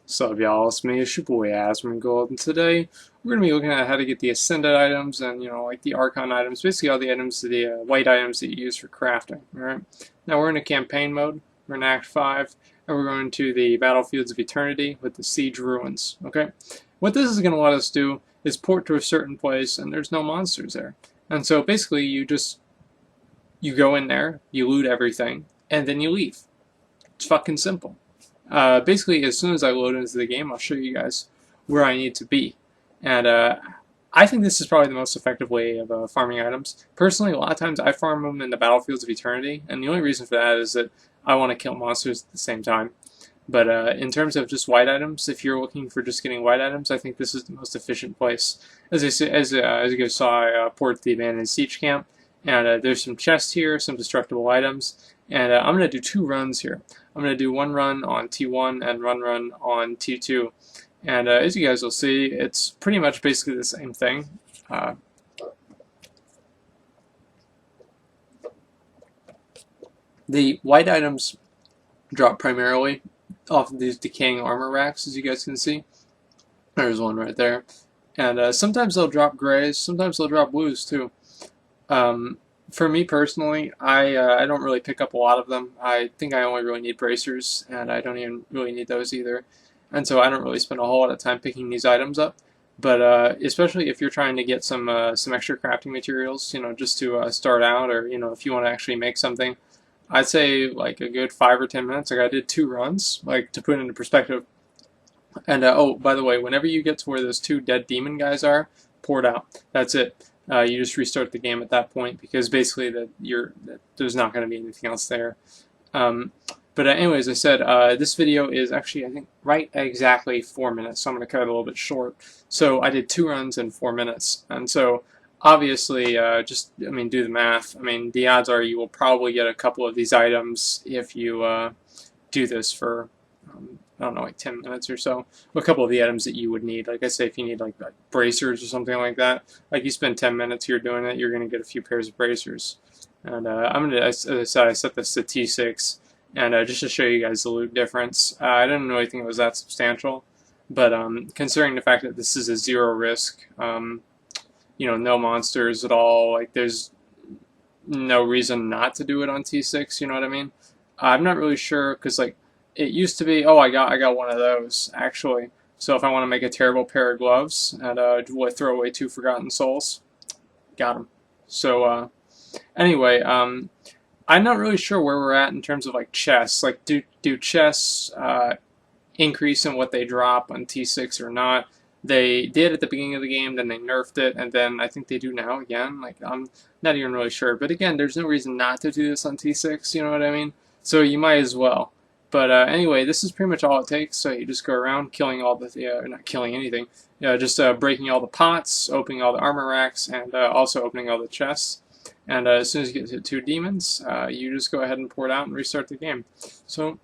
What's up, y'all? It's me, it's your boy Asmongold, and today we're going to be looking at how to get the Ascended items and, like the Archon items, basically all the items, the white items that you use for crafting, alright? Now we're in a campaign mode, we're in Act 5, and we're going to the Battlefields of Eternity with the Siege Ruins, okay? What this is going to let us do is port to a certain place, and there's no monsters there. And so basically you go in there, you loot everything, and then you leave. It's fucking simple. Basically, as soon as I load into the game, I'll show you guys where I need to be. And I think this is probably the most effective way of farming items. Personally, a lot of times I farm them in the Battlefields of Eternity, and the only reason for that is that I want to kill monsters at the same time. But in terms of just white items, if you're looking for just getting white items, I think this is the most efficient place. As you guys saw, I ported the Abandoned Siege Camp, and there's some chests here, some destructible items, and I'm going to do 2 runs here. I'm going to do 1 run on T1 and 1 run on T2. And as you guys will see, it's pretty much basically the same thing. The white items drop primarily off of these decaying armor racks, as you guys can see. There's one right there. And sometimes they'll drop grays, sometimes they'll drop blues too. For me personally, I don't really pick up a lot of them. I think I only really need bracers, and I don't even really need those either. And so I don't really spend a whole lot of time picking these items up. But especially if you're trying to get some extra crafting materials, just to start out, or if you want to actually make something, I'd say like a good 5 or 10 minutes. Like I did 2 runs, like to put it into perspective. And oh, by the way, whenever you get to where those 2 dead demon guys are, pour it out. That's it. You just restart the game at that point, because basically there's not going to be anything else there. But anyways, I said this video is actually, I think, right at exactly 4 minutes, so I'm going to cut it a little bit short. So I did 2 runs in 4 minutes, and so obviously, do the math. I mean, the odds are you will probably get a couple of these items if you do this for I don't know, like 10 minutes or so. A couple of the items that you would need. Like I say, if you need like bracers or something like that, like you spend 10 minutes here doing it, you're going to get a few pairs of bracers. And as I said, I set this to T6, and just to show you guys the loot difference. I didn't really think it was that substantial, but considering the fact that this is a 0 risk, no monsters at all, like there's no reason not to do it on T6, you know what I mean? I'm not really sure, because like, it used to be, oh, I got one of those, actually. So if I want to make a terrible pair of gloves and throw away 2 Forgotten Souls, got them. So anyway, I'm not really sure where we're at in terms of like chests. Like, do chests increase in what they drop on T6 or not? They did at the beginning of the game, then they nerfed it, and then I think they do now again. Like, I'm not even really sure. But again, there's no reason not to do this on T6, you know what I mean? So you might as well. But anyway, this is pretty much all it takes. So you just go around killing all the, not killing anything, just breaking all the pots, opening all the armor racks, and also opening all the chests. And as soon as you get to 2 demons, you just go ahead and pour it out and restart the game. So